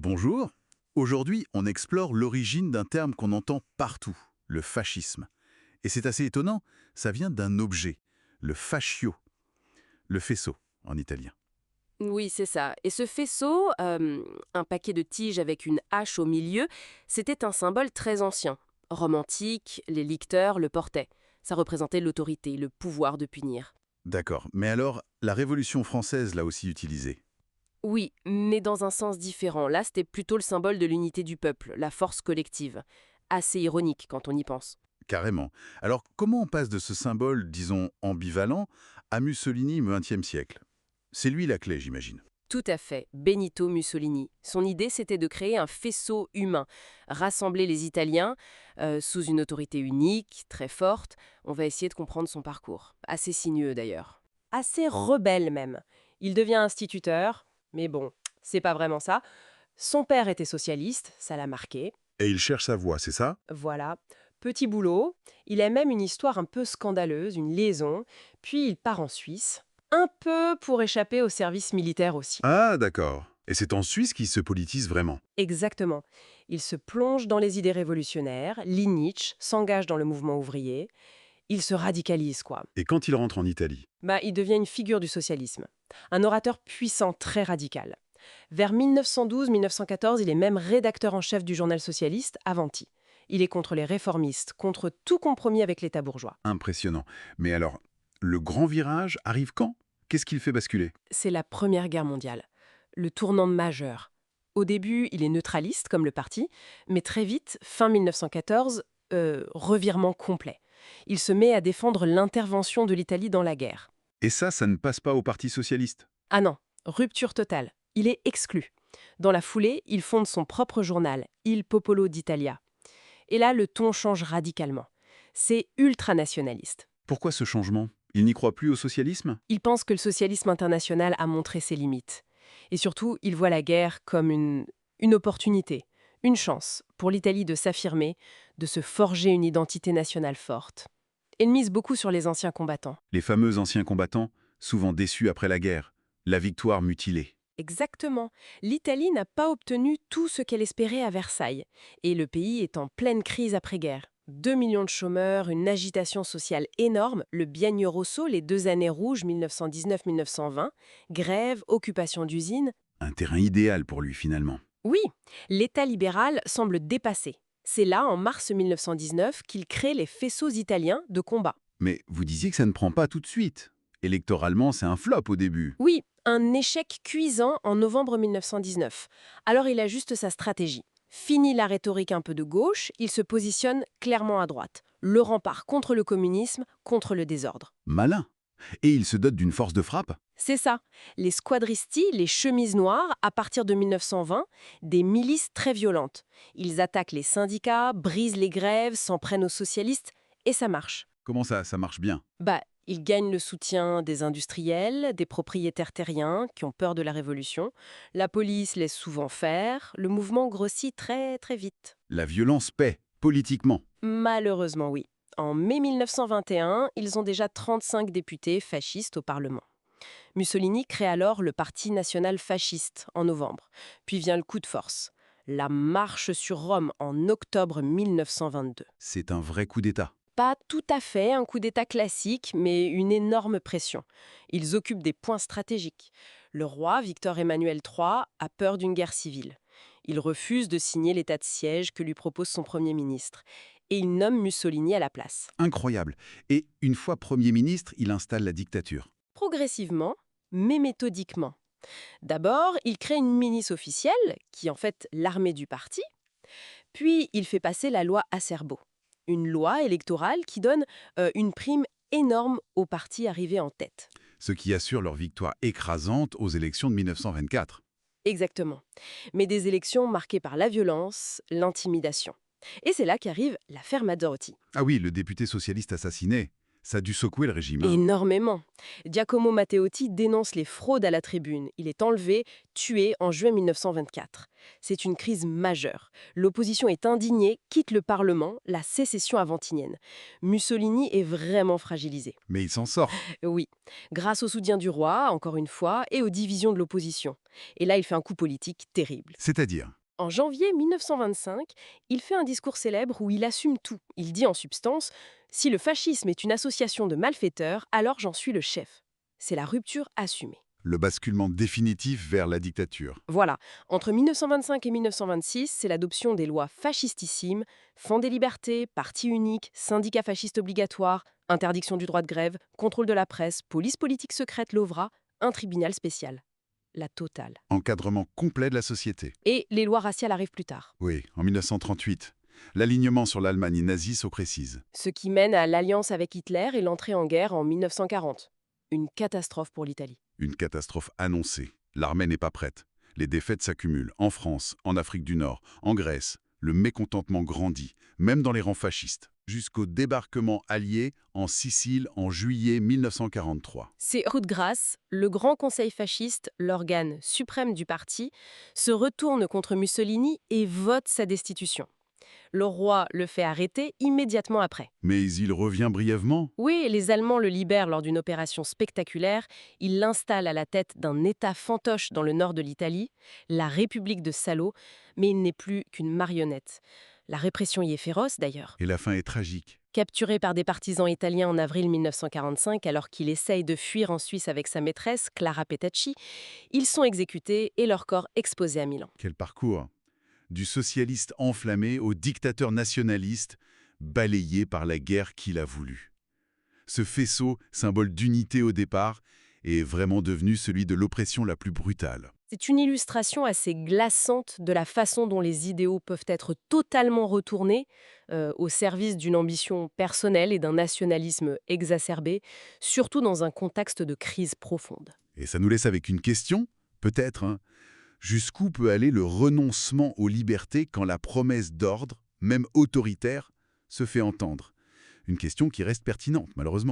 Bonjour. Aujourd'hui, on explore l'origine d'un terme qu'on entend partout, le fascisme. Et c'est assez étonnant, ça vient d'un objet, le fascio, le faisceau en italien. Oui, c'est ça. Et ce faisceau, un paquet de tiges avec une hache au milieu, c'était un symbole très ancien. Rome antique, les licteurs le portaient. Ça représentait l'autorité, le pouvoir de punir. D'accord, mais alors, la Révolution française l'a aussi utilisé. Oui, mais dans un sens différent. Là, c'était plutôt le symbole de l'unité du peuple, la force collective. Assez ironique quand on y pense. Carrément. Alors, comment on passe de ce symbole, disons, ambivalent, à Mussolini au XXe siècle? C'est lui la clé, j'imagine. Tout à fait, Benito Mussolini. Son idée, c'était de créer un faisceau humain, rassembler les Italiens sous une autorité unique, très forte. On va essayer de comprendre son parcours. Assez sinueux d'ailleurs. Assez rebelle même. Il devient instituteur, mais bon, c'est pas vraiment ça. Son père était socialiste, ça l'a marqué. Et il cherche sa voie, c'est ça? Voilà. Petit boulot. Il a même une histoire un peu scandaleuse, une liaison. Puis il part en Suisse. Un peu pour échapper au service militaire aussi. Ah, d'accord. Et c'est en Suisse qu'il se politise vraiment. Exactement. Il se plonge dans les idées révolutionnaires, lit Nietzsche, s'engage dans le mouvement ouvrier. Il se radicalise, quoi. Et quand il rentre en Italie? Il devient une figure du socialisme. Un orateur puissant, très radical. Vers 1912-1914, il est même rédacteur en chef du journal socialiste Avanti. Il est contre les réformistes, contre tout compromis avec l'État bourgeois. Impressionnant. Mais alors, le grand virage arrive quand? Qu'est-ce qui le fait basculer? C'est la Première Guerre mondiale. Le tournant majeur. Au début, il est neutraliste, comme le parti, mais très vite, fin 1914, revirement complet. Il se met à défendre l'intervention de l'Italie dans la guerre. Et ça ne passe pas au Parti socialiste. Ah non, rupture totale. Il est exclu. Dans la foulée, il fonde son propre journal, Il Popolo d'Italia. Et là, le ton change radicalement. C'est ultranationaliste. Pourquoi ce changement? Il n'y croit plus au socialisme? Il pense que le socialisme international a montré ses limites. Et surtout, il voit la guerre comme une opportunité, une chance pour l'Italie de s'affirmer, de se forger une identité nationale forte. Il mise beaucoup sur les anciens combattants. Les fameux anciens combattants, souvent déçus après la guerre, la victoire mutilée. Exactement. L'Italie n'a pas obtenu tout ce qu'elle espérait à Versailles. Et le pays est en pleine crise après-guerre. 2 millions de chômeurs, une agitation sociale énorme, le Biennio Rosso, les 2 années rouges 1919-1920, grève, occupation d'usines. Un terrain idéal pour lui finalement. Oui, l'État libéral semble dépassé. C'est là, en mars 1919, qu'il crée les faisceaux italiens de combat. Mais vous disiez que ça ne prend pas tout de suite. Électoralement, c'est un flop au début. Oui, un échec cuisant en novembre 1919. Alors il ajuste sa stratégie. Fini la rhétorique un peu de gauche, il se positionne clairement à droite. Le rempart contre le communisme, contre le désordre. Malin. Et il se dote d'une force de frappe? C'est ça. Les squadristi, les chemises noires, à partir de 1920, des milices très violentes. Ils attaquent les syndicats, brisent les grèves, s'en prennent aux socialistes, et ça marche. Comment ça marche bien? Ils gagnent le soutien des industriels, des propriétaires terriens qui ont peur de la révolution. La police laisse souvent faire. Le mouvement grossit très très vite. La violence paie, politiquement. Malheureusement, oui. En mai 1921, ils ont déjà 35 députés fascistes au Parlement. Mussolini crée alors le Parti national fasciste en novembre. Puis vient le coup de force. La marche sur Rome en octobre 1922. C'est un vrai coup d'État. Pas tout à fait un coup d'État classique, mais une énorme pression. Ils occupent des points stratégiques. Le roi, Victor Emmanuel III, a peur d'une guerre civile. Il refuse de signer l'état de siège que lui propose son Premier ministre. Et il nomme Mussolini à la place. Incroyable. Et une fois Premier ministre, il installe la dictature. Progressivement, mais méthodiquement. D'abord, il crée une milice officielle, qui est en fait l'armée du parti. Puis, il fait passer la loi Acerbo, une loi électorale qui donne une prime énorme aux partis arrivés en tête. Ce qui assure leur victoire écrasante aux élections de 1924. Exactement. Mais des élections marquées par la violence, l'intimidation. Et c'est là qu'arrive l'affaire Mazzarotti. Ah oui, le député socialiste assassiné. Ça a dû secouer le régime, hein. Énormément. Giacomo Matteotti dénonce les fraudes à la tribune. Il est enlevé, tué en juin 1924. C'est une crise majeure. L'opposition est indignée, quitte le Parlement, la sécession aventinienne. Mussolini est vraiment fragilisé. Mais il s'en sort. Oui, grâce au soutien du roi, encore une fois, et aux divisions de l'opposition. Et là, il fait un coup politique terrible. C'est-à-dire? En janvier 1925, il fait un discours célèbre où il assume tout. Il dit en substance « Si le fascisme est une association de malfaiteurs, alors j'en suis le chef ». C'est la rupture assumée. Le basculement définitif vers la dictature. Voilà, entre 1925 et 1926, c'est l'adoption des lois fascistissimes, Fonds des libertés, parti unique, syndicats fascistes obligatoires, interdiction du droit de grève, contrôle de la presse, police politique secrète l'OVRA, un tribunal spécial. La totale. Encadrement complet de la société. Et les lois raciales arrivent plus tard. Oui, en 1938. L'alignement sur l'Allemagne nazie se précise. Ce qui mène à l'alliance avec Hitler et l'entrée en guerre en 1940. Une catastrophe pour l'Italie. Une catastrophe annoncée. L'armée n'est pas prête. Les défaites s'accumulent en France, en Afrique du Nord, en Grèce. Le mécontentement grandit, même dans les rangs fascistes, jusqu'au débarquement allié en Sicile en juillet 1943. C'est coup de grâce, le Grand Conseil fasciste, l'organe suprême du parti, se retourne contre Mussolini et vote sa destitution. Le roi le fait arrêter immédiatement après. Mais il revient brièvement. Oui, les Allemands le libèrent lors d'une opération spectaculaire. Ils l'installent à la tête d'un État fantoche dans le nord de l'Italie, la République de Salo, mais il n'est plus qu'une marionnette. La répression y est féroce d'ailleurs. Et la fin est tragique. Capturé par des partisans italiens en avril 1945, alors qu'il essaye de fuir en Suisse avec sa maîtresse, Clara Petacci, ils sont exécutés et leur corps exposé à Milan. Quel parcours! Du socialiste enflammé au dictateur nationaliste, balayé par la guerre qu'il a voulu. Ce faisceau, symbole d'unité au départ, est vraiment devenu celui de l'oppression la plus brutale. C'est une illustration assez glaçante de la façon dont les idéaux peuvent être totalement retournés au service d'une ambition personnelle et d'un nationalisme exacerbé, surtout dans un contexte de crise profonde. Et ça nous laisse avec une question, peut-être, hein. Jusqu'où peut aller le renoncement aux libertés quand la promesse d'ordre, même autoritaire, se fait entendre? Une question qui reste pertinente, malheureusement.